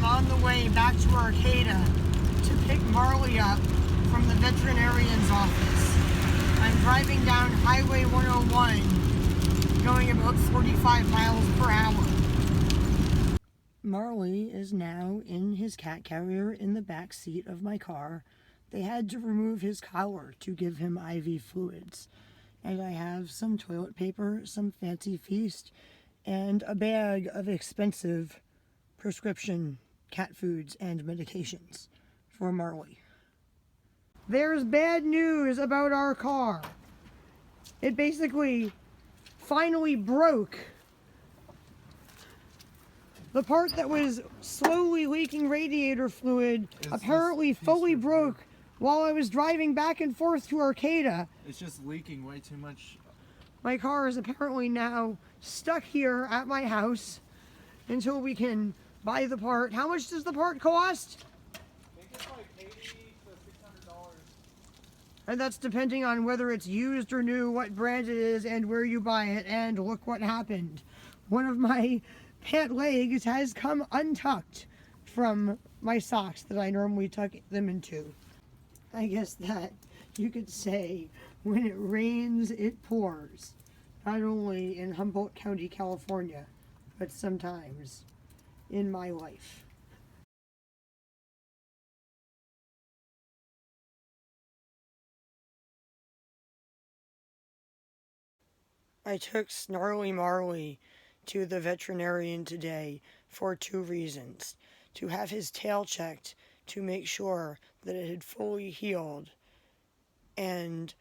I'm on the way back to Arcata to pick Marley up from the veterinarian's office. I'm driving down Highway 101, going about 45 miles per hour. Marley is now in his cat carrier in the back seat of my car. They had to remove his collar to give him IV fluids. And I have some toilet paper, some fancy feast, and a bag of expensive prescription cat foods and medications for Marley. There's bad news about our car. It basically finally broke. The part that was slowly leaking radiator fluid apparently fully broke while I was driving back and forth to Arcata. It's just leaking way too much. My car is apparently now stuck here at my house until we can buy the part. How much does the part cost? I think it's like $80 to $600. And that's depending on whether it's used or new, what brand it is, and where you buy it. And look what happened. One of my pant legs has come untucked from my socks that I normally tuck them into. I guess that you could say when it rains, it pours. Not only in Humboldt County, California, but sometimes in my life. I took Snarly Marley to the veterinarian today for 2 reasons. To have his tail checked to make sure that it had fully healed, and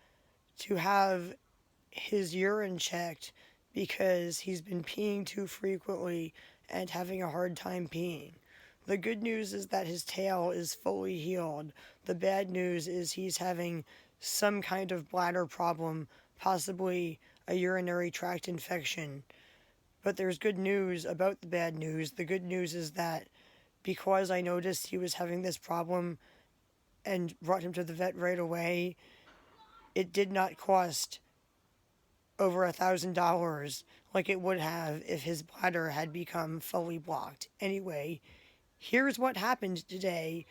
to have his urine checked because he's been peeing too frequently and having a hard time peeing. The good news is that his tail is fully healed. The bad news is he's having some kind of bladder problem, possibly a urinary tract infection. But there's good news about the bad news. The good news is that because I noticed he was having this problem and brought him to the vet right away, it did not cost over $1,000 like it would have if his bladder had become fully blocked. Anyway, here's what happened today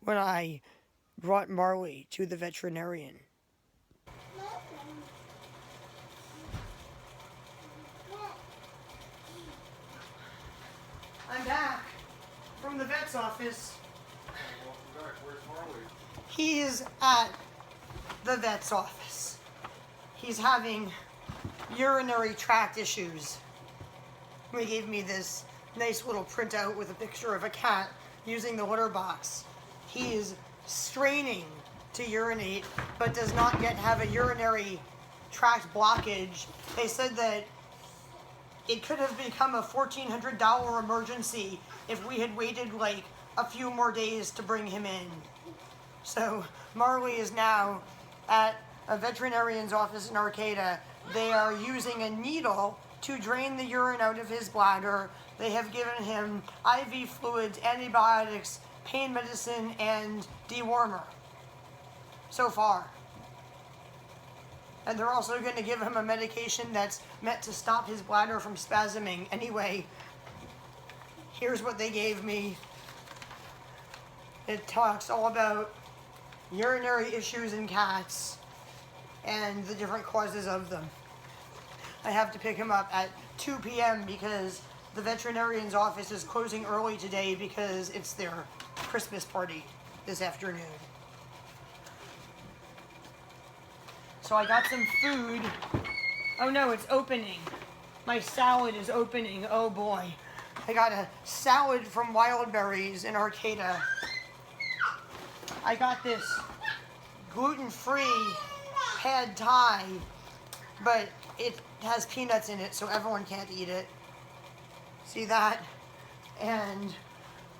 when I brought Marley to the veterinarian. I'm back from the vet's office. Welcome back. Where's Marley? He is at the vet's office. He's having urinary tract issues. They gave me this nice little printout with a picture of a cat using the litter box. He is straining to urinate, but does not yet have a urinary tract blockage. They said that it could have become a $1,400 emergency if we had waited like a few more days to bring him in. So Marley is now at a veterinarian's office in Arcata. They are using a needle to drain the urine out of his bladder. They have given him IV fluids, antibiotics, pain medicine, and dewormer so far. And they're also going to give him a medication that's meant to stop his bladder from spasming. Anyway, here's what they gave me. It talks all about urinary issues in cats and the different causes of them. I have to pick him up at 2 p.m. because the veterinarian's office is closing early today because it's their Christmas party this afternoon. So I got some food. Oh no, it's opening. My salad is opening. Oh boy. I got a salad from Wild Berries in Arcata. I got this gluten-free pad thai, but it has peanuts in it, so everyone can't eat it. See that? And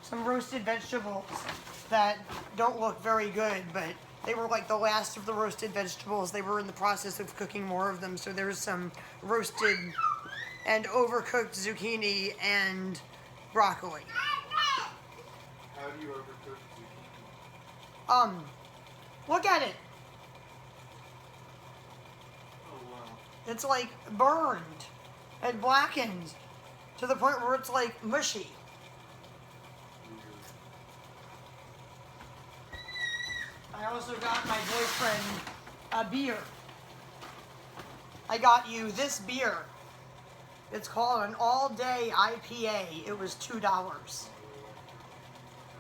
some roasted vegetables that don't look very good, but they were like the last of the roasted vegetables. They were in the process of cooking more of them, so there's some roasted and overcooked zucchini and broccoli. How do you overcook zucchini? Look at it. Oh wow. It's like burned and blackened to the point where it's like mushy. Weird. I also got my boyfriend a beer. I got you this beer. It's called an all-day IPA. It was $2.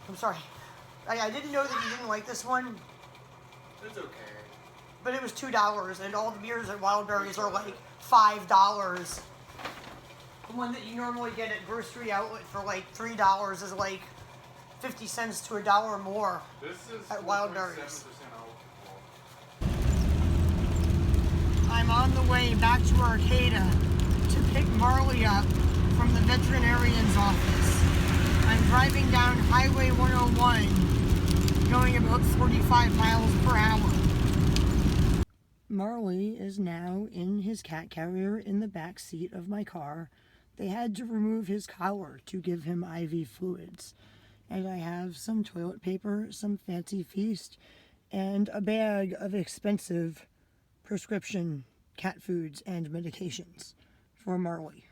I'm sorry. I didn't know that you didn't like this one. It's okay. But it was $2, and all the beers at Wildberries are like $5. The one that you normally get at grocery outlet for like $3 is like 50 cents to $1 more This is at Wildberries. alcohol. I'm on the way back to Arcata to pick Marley up from the veterinarian's office. I'm driving down Highway 101, going about 45 miles per hour. Marley is now in his cat carrier in the back seat of my car. They had to remove his collar to give him IV fluids. And I have some toilet paper, some Fancy Feast, and a bag of expensive prescription cat foods and medications for Marley.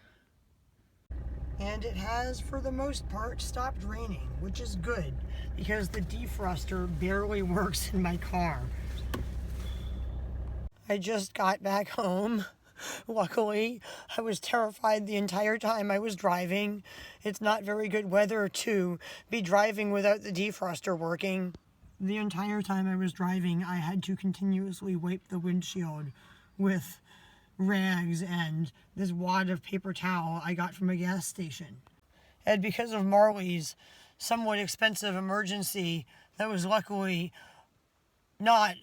And it has, for the most part, stopped raining, which is good, because the defroster barely works in my car. I just got back home. Luckily, I was terrified the entire time I was driving. It's not very good weather to be driving without the defroster working. The entire time I was driving, I had to continuously wipe the windshield with rags and this wad of paper towel I got from a gas station. And because of Marley's somewhat expensive emergency, that was luckily not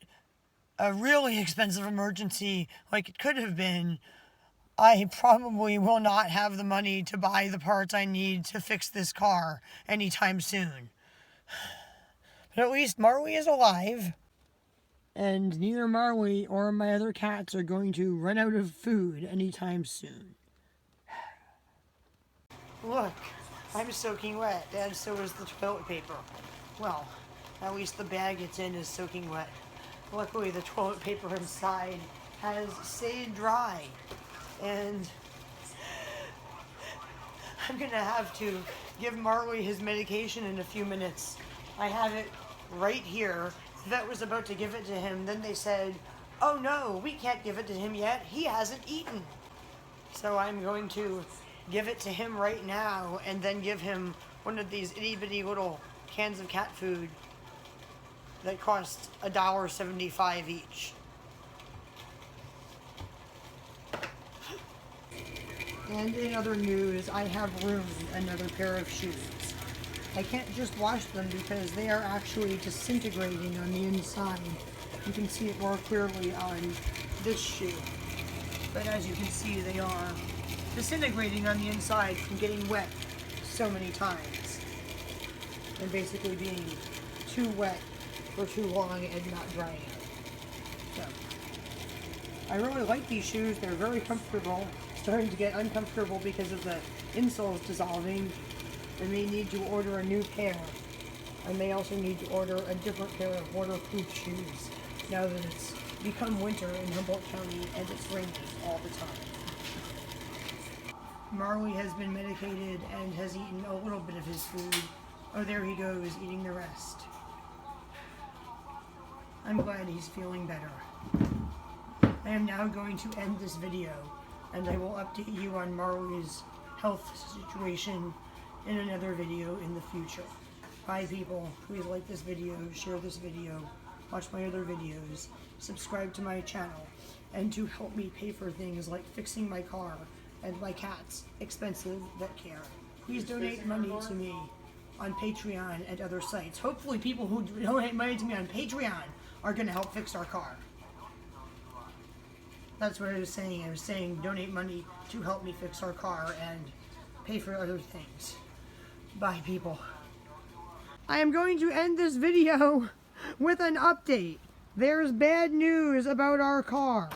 a really expensive emergency like it could have been, I probably will not have the money to buy the parts I need to fix this car anytime soon. But at least Marley is alive. And neither Marley or my other cats are going to run out of food anytime soon. Look, I'm soaking wet, and so is the toilet paper. Well, at least the bag it's in is soaking wet. Luckily, the toilet paper inside has stayed dry, and I'm gonna have to give Marley his medication in a few minutes. I have it right here. The vet was about to give it to him, then they said, oh no, we can't give it to him yet, he hasn't eaten. So I'm going to give it to him right now, and then give him one of these itty-bitty little cans of cat food that cost $1.75 each. And in other news, I have ruined another pair of shoes. I can't just wash them because they are actually disintegrating on the inside. You can see it more clearly on this shoe. But as you can see, they are disintegrating on the inside from getting wet so many times. And basically being too wet for too long and not drying out. So, I really like these shoes. They're very comfortable. Starting to get uncomfortable because of the insoles dissolving. I may need to order a new pair. I may also need to order a different pair of waterproof shoes now that it's become winter in Humboldt County and it's raining all the time. Marley has been medicated and has eaten a little bit of his food. Oh, there he goes, eating the rest. I'm glad he's feeling better. I am now going to end this video, and I will update you on Marley's health situation in another video in the future. Bye people, please like this video, share this video, watch my other videos, subscribe to my channel, and to help me pay for things like fixing my car and my cat's expensive vet care. Please donate money to me on Patreon and other sites. Hopefully people who donate money to me on Patreon are going to help fix our car. That's what I was saying. I was saying donate money to help me fix our car and pay for other things. Bye, people. I am going to end this video with an update. There's bad news about our car.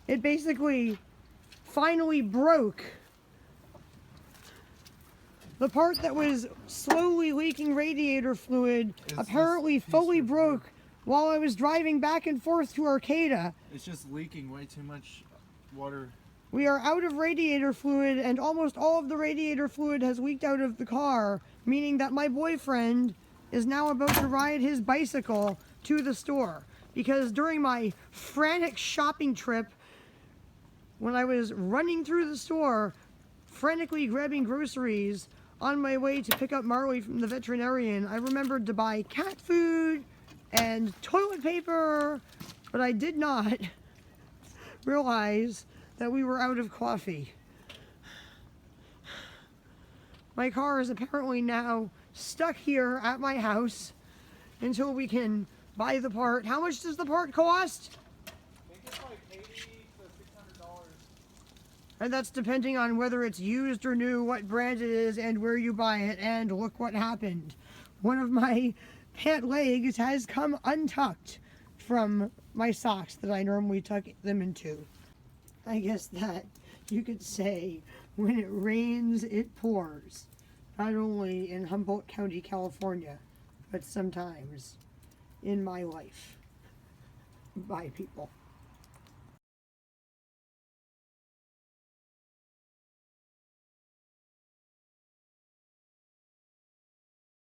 It basically finally broke. The part that was slowly leaking radiator fluid apparently fully broke while I was driving back and forth to Arcata. It's just leaking way too much water. We are out of radiator fluid, and almost all of the radiator fluid has leaked out of the car, meaning that my boyfriend is now about to ride his bicycle to the store, because during my frantic shopping trip, when I was running through the store, frantically grabbing groceries on my way to pick up Marley from the veterinarian, I remembered to buy cat food and toilet paper, but I did not realize that we were out of coffee. My car is apparently now stuck here at my house until we can buy the part. How much does the part cost? I think it's like $80 to $600. And that's depending on whether it's used or new, what brand it is, and where you buy it. And look what happened. One of my pant legs has come untucked from my socks that I normally tuck them into. I guess that you could say, when it rains, it pours. Not only in Humboldt County, California, but sometimes in my life. Bye, people.